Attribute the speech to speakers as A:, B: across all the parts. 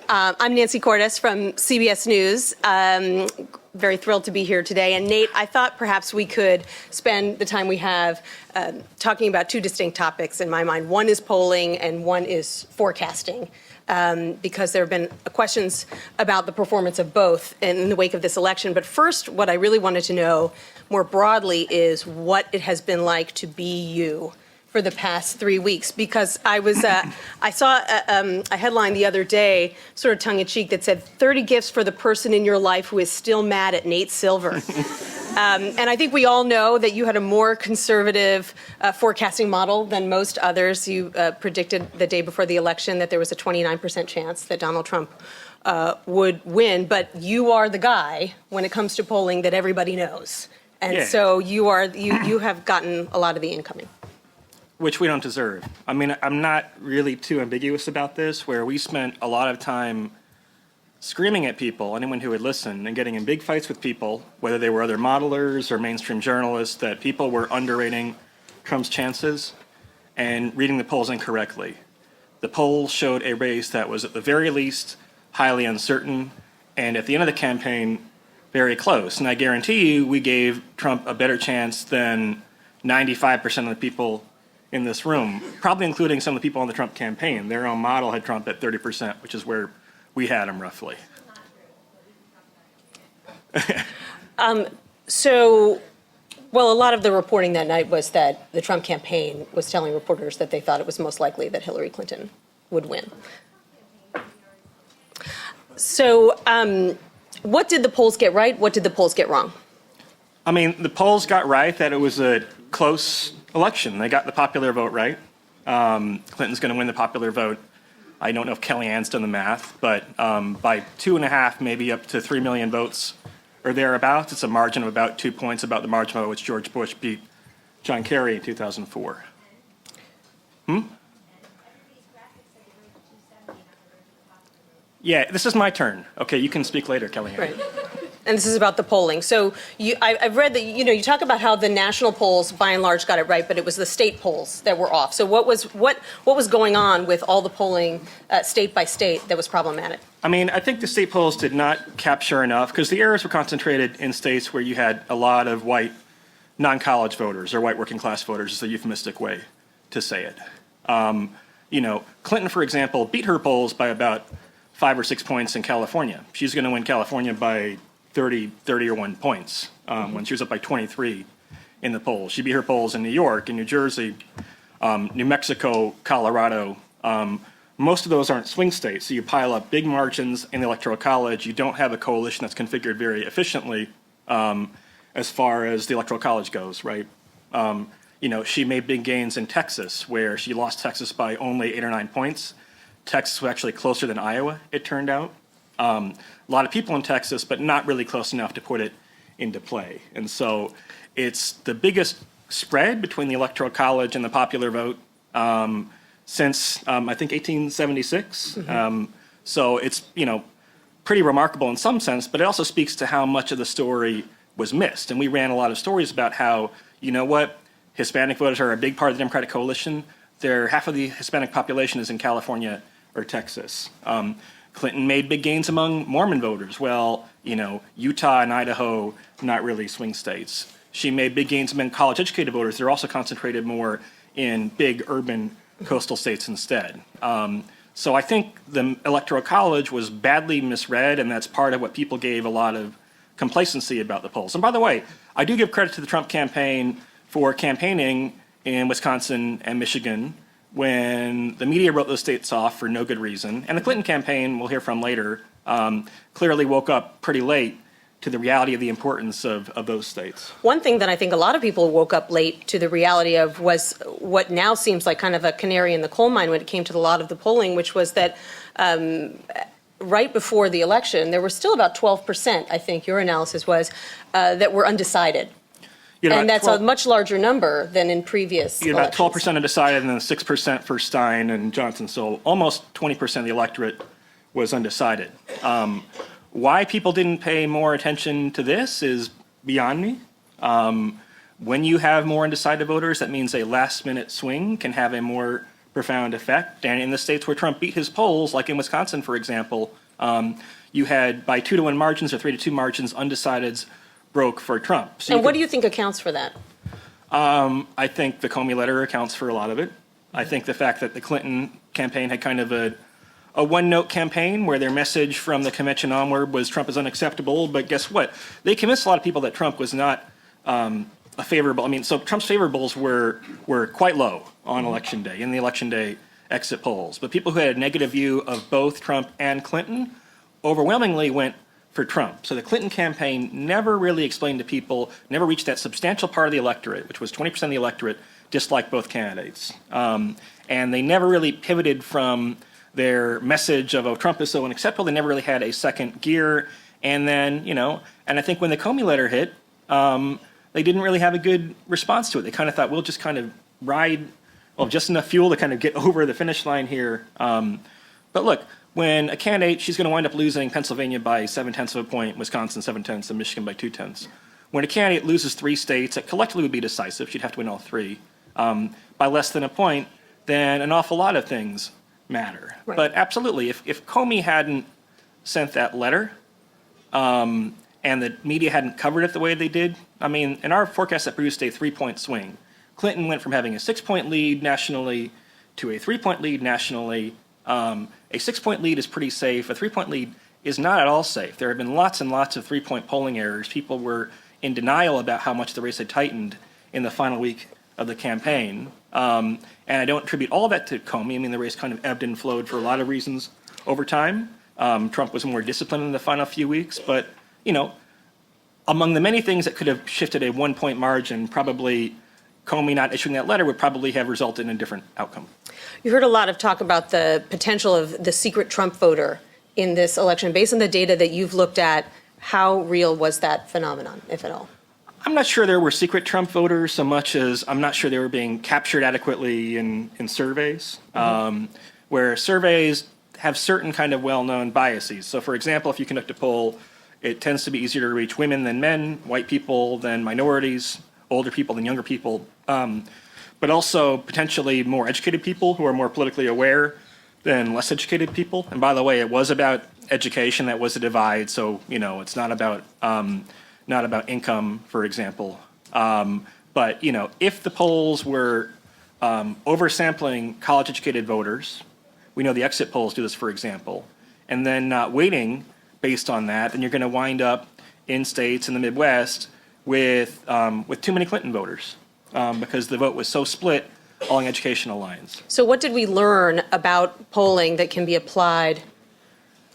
A: I'm Nancy Cordes from CBS News. Very thrilled to be here today. And Nate, I thought perhaps we could spend the time we have talking about two distinct topics in my mind. One is polling and one is forecasting. Because there have been questions about the performance of both in the wake of this election. But first, what I really wanted to know more broadly is what it has been like to be you for the past 3 weeks. Because I saw a headline the other day, sort of tongue-in-cheek, that said 30 gifts for the person in your life who is still mad at Nate Silver. And I think we all know that you had a more conservative forecasting model than most others. You predicted the day before the election that there was a 29% chance that Donald Trump would win. But you are the guy, when it comes to polling, that everybody knows. And so you have gotten a lot of the incoming.
B: Which we don't deserve. I mean, I'm not really too ambiguous about this, where we spent a lot of time screaming at people, anyone who would listen, and getting in big fights with people, whether they were other modelers or mainstream journalists, that people were underrating Trump's chances and reading the polls incorrectly. The polls showed a race that was at the very least highly uncertain, and at the end of the campaign, very close. And I guarantee you, we gave Trump a better chance than 95% of the people in this room, probably including some of the people on the Trump campaign. Their own model had Trump at 30%, which is where we had him roughly.
A: Well, a lot of the reporting that night was that the Trump campaign was telling reporters that they thought it was most likely that Hillary Clinton would win. So what did the polls get right? What did the polls get wrong?
B: I mean, the polls got right that it was a close election. They got the popular vote right. Clinton's going to win the popular vote. I don't know if Kellyanne's done the math, but by 2.5, maybe up to 3 million votes or thereabouts, it's a margin of about 2 points, about the margin by which George Bush beat John Kerry in 2004. Yeah, this is my turn. Okay, you can speak later, Kellyanne.
A: Right. And this is about the polling. So I've read that, you talk about how the national polls, by and large, got it right, but it was the state polls that were off. So what was going on with all the polling state by state that was problematic?
B: I mean, I think the state polls did not capture enough, because the errors were concentrated in states where you had a lot of white non-college voters, or white working class voters is a euphemistic way to say it. Clinton, for example, beat her polls by about 5 or 6 points in California. She's going to win California by 30 or 1 points when she was up by 23 in the polls. She beat her polls in New York, in New Jersey, New Mexico, Colorado. Most of those aren't swing states, so you pile up big margins in the Electoral College. You don't have a coalition that's configured very efficiently as far as the Electoral College goes, right? She made big gains in Texas, where she lost Texas by only 8 or 9 points. Texas was actually closer than Iowa, it turned out. A lot of people in Texas, but not really close enough to put it into play. And so it's the biggest spread between the Electoral College and the popular vote since, I think, 1876. So it's, pretty remarkable in some sense, but it also speaks to how much of the story was missed. And we ran a lot of stories about how, Hispanic voters are a big part of the Democratic coalition. Half of the Hispanic population is in California or Texas. Clinton made big gains among Mormon voters. Well, Utah and Idaho, not really swing states. She made big gains among college-educated voters. They're also concentrated more in big urban coastal states instead. So I think the Electoral College was badly misread, and that's part of what people gave a lot of complacency about the polls. And by the way, I do give credit to the Trump campaign for campaigning in Wisconsin and Michigan when the media wrote those states off for no good reason. And the Clinton campaign, we'll hear from later, clearly woke up pretty late to the reality of the importance of those states.
A: One thing that I think a lot of people woke up late to the reality of was what now seems like kind of a canary in the coal mine when it came to a lot of the polling, which was that right before the election, there were still about 12%, I think your analysis was, that were undecided. And that's a much larger number than in previous elections.
B: About 12% undecided and then 6% for Stein and Johnson. So almost 20% of the electorate was undecided. Why people didn't pay more attention to this is beyond me. When you have more undecided voters, that means a last-minute swing can have a more profound effect. And in the states where Trump beat his polls, like in Wisconsin, for example, you had by 2-1 margins or 3-2 margins, undecideds broke for Trump. So
A: and what do you think accounts for that?
B: I think the Comey letter accounts for a lot of it. I think the fact that the Clinton campaign had kind of a one-note campaign where their message from the convention onward was Trump is unacceptable. But guess what? They convinced a lot of people that Trump was not a favorable. I mean, so Trump's favorables were quite low on election day, in the election day exit polls. But people who had a negative view of both Trump and Clinton overwhelmingly went for Trump. So the Clinton campaign never really explained to people, never reached that substantial part of the electorate, which was 20% of the electorate, disliked both candidates. And they never really pivoted from their message of, oh, Trump is so unacceptable. They never really had a second gear. And then, and I think when the Comey letter hit, they didn't really have a good response to it. They kind of thought, we'll just kind of ride, just enough fuel to kind of get over the finish line here. But look, when a candidate, she's going to wind up losing Pennsylvania by 0.7 of a point, Wisconsin 0.7, and Michigan by 0.2. When a candidate loses 3 states that collectively would be decisive, she'd have to win all 3, by less than a point, then an awful lot of things matter.
A: Right.
B: But absolutely, if Comey hadn't sent that letter, and the media hadn't covered it the way they did, I mean, in our forecast that produced a 3-point swing, Clinton went from having a 6-point lead nationally to a 3-point lead nationally. A 6-point lead is pretty safe. A 3-point lead is not at all safe. There have been lots and lots of 3-point polling errors. People were in denial about how much the race had tightened in the final week of the campaign. And I don't attribute all that to Comey. I mean, the race kind of ebbed and flowed for a lot of reasons over time. Trump was more disciplined in the final few weeks. But, among the many things that could have shifted a 1-point margin, probably Comey not issuing that letter would probably have resulted in a different outcome.
A: You heard a lot of talk about the potential of the secret Trump voter in this election. Based on the data that you've looked at, how real was that phenomenon, if at all?
B: I'm not sure there were secret Trump voters so much as I'm not sure they were being captured adequately in surveys, where surveys have certain kind of well-known biases. So, for example, if you conduct a poll, it tends to be easier to reach women than men, white people than minorities, older people than younger people, but also potentially more educated people who are more politically aware than less educated people. And by the way, it was about education. That was a divide. So, it's not about income, for example. But, if the polls were oversampling college-educated voters, we know the exit polls do this, for example, and then not weighting based on that, then you're going to wind up in states in the Midwest with too many Clinton voters because the vote was so split along educational lines.
A: So what did we learn about polling that can be applied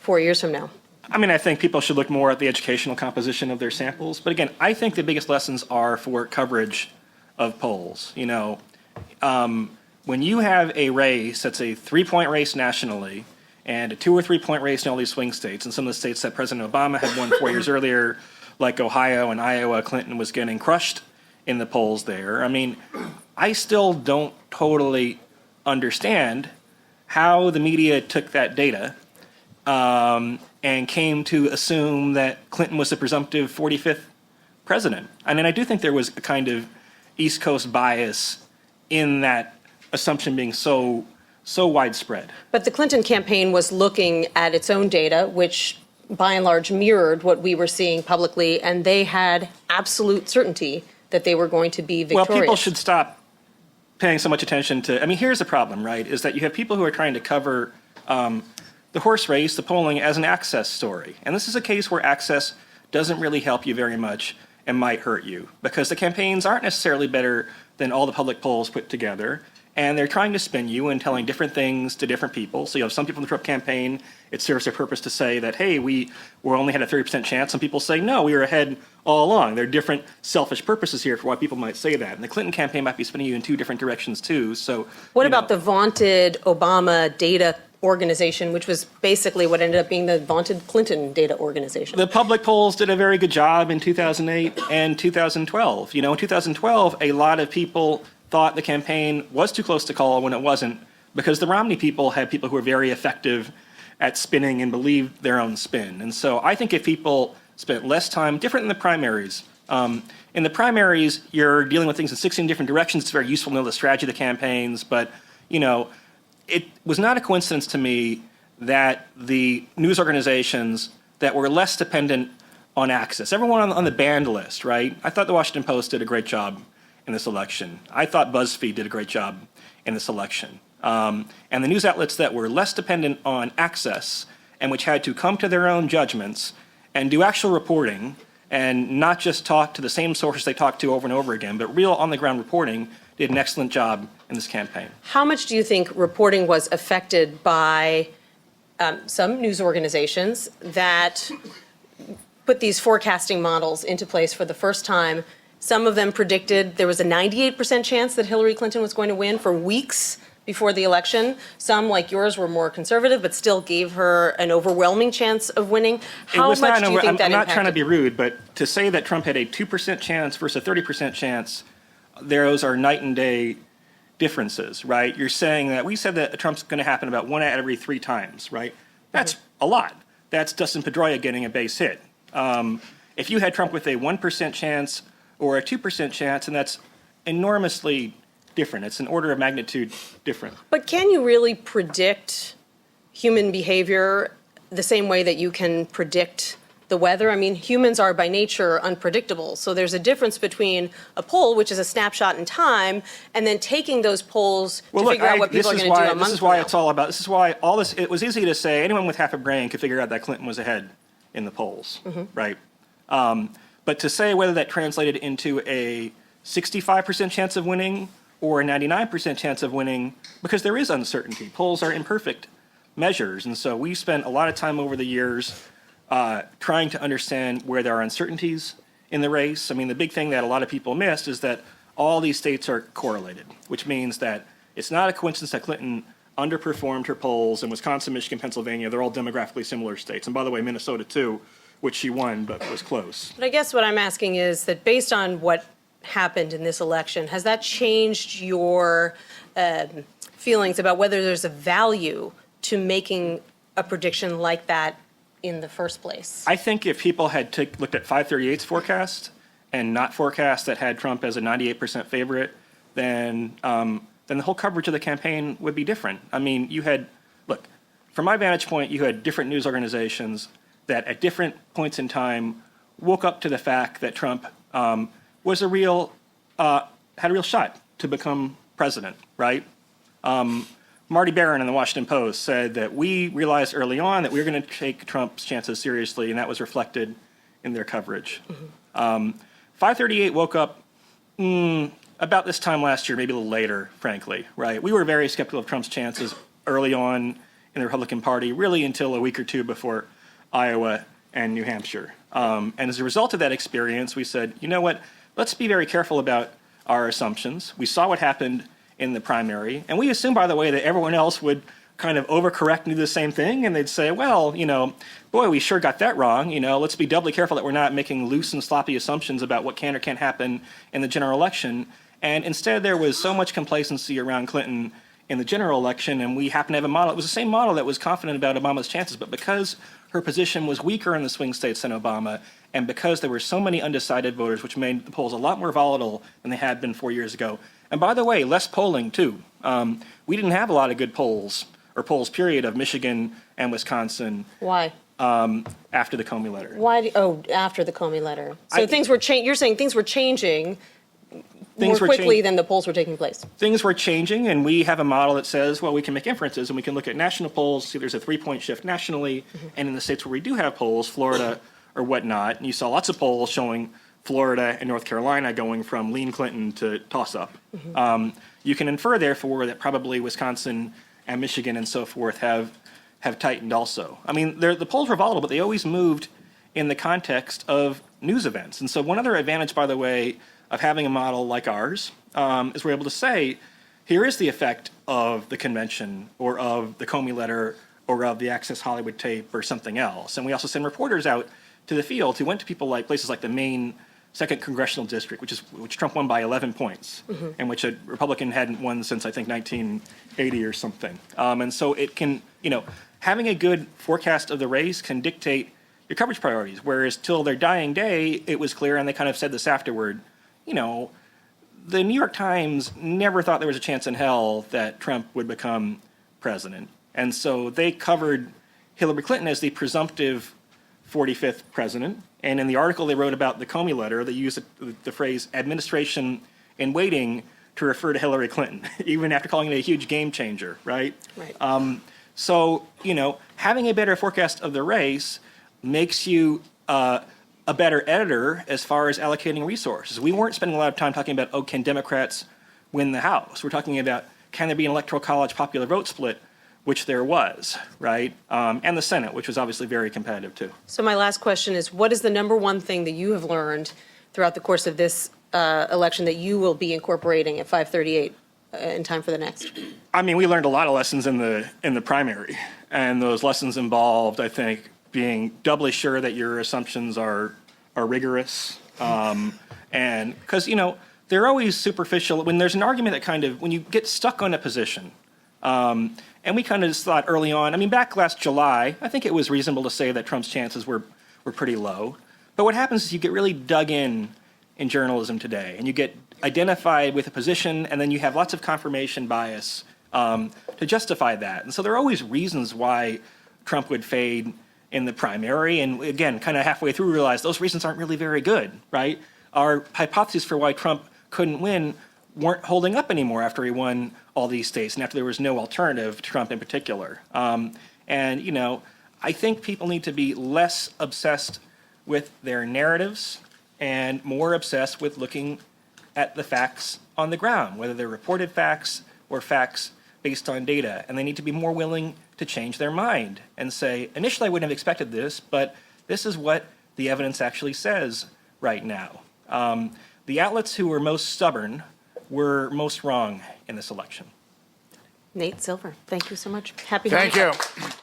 A: 4 years from now?
B: I mean, I think people should look more at the educational composition of their samples. But again, I think the biggest lessons are for coverage of polls. When you have a race that's a 3-point race nationally and a 2 or 3 point race in all these swing states, and some of the states that President Obama had won 4 years earlier, like Ohio and Iowa, Clinton was getting crushed in the polls there. I mean, I still don't totally understand how the media took that data and came to assume that Clinton was the presumptive 45th president. I mean, I do think there was a kind of East Coast bias in that assumption being so widespread.
A: But the Clinton campaign was looking at its own data, which by and large mirrored what we were seeing publicly, and they had absolute certainty that they were going to be victorious.
B: Well, people should stop paying so much attention to, I mean, here's the problem, right, is that you have people who are trying to cover the horse race, the polling, as an access story. And this is a case where access doesn't really help you very much and might hurt you, because the campaigns aren't necessarily better than all the public polls put together. And they're trying to spin you and telling different things to different people. So you have some people in the Trump campaign, it serves their purpose to say that, hey, we only had a 30% chance. Some people say, no, we were ahead all along. There are different selfish purposes here for why people might say that. And the Clinton campaign might be spinning you in 2 different directions too. So
A: what about the vaunted Obama data organization, which was basically what ended up being the vaunted Clinton data organization?
B: The public polls did a very good job in 2008 and 2012. In 2012, a lot of people thought the campaign was too close to call when it wasn't, because the Romney people had people who were very effective at spinning and believed their own spin. And so I think if people spent less time, different in the primaries. In the primaries, you're dealing with things in 16 different directions. It's very useful to know the strategy of the campaigns, but it was not a coincidence to me that the news organizations that were less dependent on access, everyone on the banned list, right? I thought the Washington Post did a great job in this election. I thought BuzzFeed did a great job in this election. And the news outlets that were less dependent on access and which had to come to their own judgments and do actual reporting and not just talk to the same sources they talked to over and over again, but real on-the-ground reporting, did an excellent job in this campaign.
A: How much do you think reporting was affected by some news organizations that put these forecasting models into place for the first time? Some of them predicted there was a 98% chance that Hillary Clinton was going to win for weeks before the election. Some, like yours, were more conservative, but still gave her an overwhelming chance of winning. How much do you think that impacted?
B: I'm not trying to be rude, but to say that Trump had a 2% chance versus a 30% chance, those are night and day differences, right? You're saying that we said that Trump's going to happen about 1 out of every 3 times, right? That's a lot. That's Dustin Pedroia getting a base hit. If you had Trump with a 1% chance or a 2% chance, and that's enormously different. It's an order of magnitude different.
A: But can you really predict human behavior the same way that you can predict the weather? I mean, humans are by nature unpredictable. So there's a difference between a poll, which is a snapshot in time, and then taking those polls to figure out what people are going to do a month from now.
B: This is why it's all about, this is why all this, it was easy to say, anyone with half a brain could figure out that Clinton was ahead in the polls, right? But to say whether that translated into a 65% chance of winning or a 99% chance of winning, because there is uncertainty. Polls are imperfect measures, and so we spent a lot of time over the years trying to understand where there are uncertainties in the race. I mean, the big thing that a lot of people missed is that all these states are correlated, which means that it's not a coincidence that Clinton underperformed her polls in Wisconsin, Michigan, Pennsylvania. They're all demographically similar states. And by the way, Minnesota too, which she won, but was close.
A: But I guess what I'm asking is that based on what happened in this election, has that changed your feelings about whether there's a value to making a prediction like that in the first place?
B: I think if people had looked at 538's forecast and not forecast that had Trump as a 98% favorite, then the whole coverage of the campaign would be different. I mean, look, from my vantage point, you had different news organizations that at different points in time woke up to the fact that Trump was had a real shot to become president, right? Marty Barron in the Washington Post said that we realized early on that we were going to take Trump's chances seriously, and that was reflected in their coverage. 538 woke up about this time last year, maybe a little later, frankly, right? We were very skeptical of Trump's chances early on in the Republican Party, really until a week or two before Iowa and New Hampshire. And as a result of that experience, we said, you know what, let's be very careful about our assumptions. We saw what happened in the primary, and we assumed, by the way, that everyone else would kind of overcorrect and do the same thing, and they'd say, well, boy, we sure got that wrong. Let's be doubly careful that we're not making loose and sloppy assumptions about what can or can't happen in the general election. And instead, there was so much complacency around Clinton in the general election, and we happen to have a model. It was the same model that was confident about Obama's chances, but because her position was weaker in the swing states than Obama, and because there were so many undecided voters, which made the polls a lot more volatile than they had been 4 years ago. And by the way, less polling, too. We didn't have a lot of good polls, or polls, period, of Michigan and Wisconsin.
A: Why?
B: After the Comey letter.
A: Why? After the Comey letter. So things were you're saying things were changing more quickly than the polls were taking place. Things
B: were changing, and we have a model that says, well, we can make inferences, and we can look at national polls, see there's a 3-point shift nationally, and in the states where we do have polls, Florida or whatnot, and you saw lots of polls showing Florida and North Carolina going from lean Clinton to toss-up. You can infer, therefore, that probably Wisconsin and Michigan and so forth have tightened also. I mean, the polls were volatile, but they always moved in the context of news events. And so one other advantage, by the way, of having a model like ours is we're able to say, here is the effect of the convention or of the Comey letter or of the Access Hollywood tape or something else. And we also send reporters out to the field who went to people like places like the Maine 2nd Congressional District, which Trump won by 11 points, and which a Republican hadn't won since, I think, 1980 or something. And so it can, having a good forecast of the race can dictate your coverage priorities, whereas till their dying day, it was clear, and they kind of said this afterward, the New York Times never thought there was a chance in hell that Trump would become president. And so they covered Hillary Clinton as the presumptive 45th president. And in the article they wrote about the Comey letter, they used the phrase administration in waiting to refer to Hillary Clinton, even after calling it a huge game changer, right?
A: Right.
B: So, having a better forecast of the race makes you a better editor as far as allocating resources. We weren't spending a lot of time talking about, can Democrats win the House? We're talking about, can there be an electoral college popular vote split, which there was, right? And the Senate, which was obviously very competitive too.
A: So my last question is, what is the number one thing that you have learned throughout the course of this election that you will be incorporating at 538 in time for the next?
B: I mean, we learned a lot of lessons in the primary, and those lessons involved, I think, being doubly sure that your assumptions are rigorous, and because they're always superficial. When there's an argument that when you get stuck on a position, and we kind of just thought early on. I mean, back last July, I think it was reasonable to say that Trump's chances were pretty low. But what happens is you get really dug in journalism today, and you get identified with a position, and then you have lots of confirmation bias to justify that. And so there are always reasons why Trump would fade in the primary. And again, kind of halfway through, we realized those reasons aren't really very good, right? Our hypotheses for why Trump couldn't win weren't holding up anymore after he won all these states and after there was no alternative to Trump in particular. I think people need to be less obsessed with their narratives and more obsessed with looking at the facts on the ground, whether they're reported facts or facts based on data. And they need to be more willing to change their mind and say, initially I wouldn't have expected this, but this is what the evidence actually says right now. The outlets who were most stubborn were most wrong in this election.
A: Nate Silver, thank you so much. Happy
C: Thank
A: holidays.
C: you.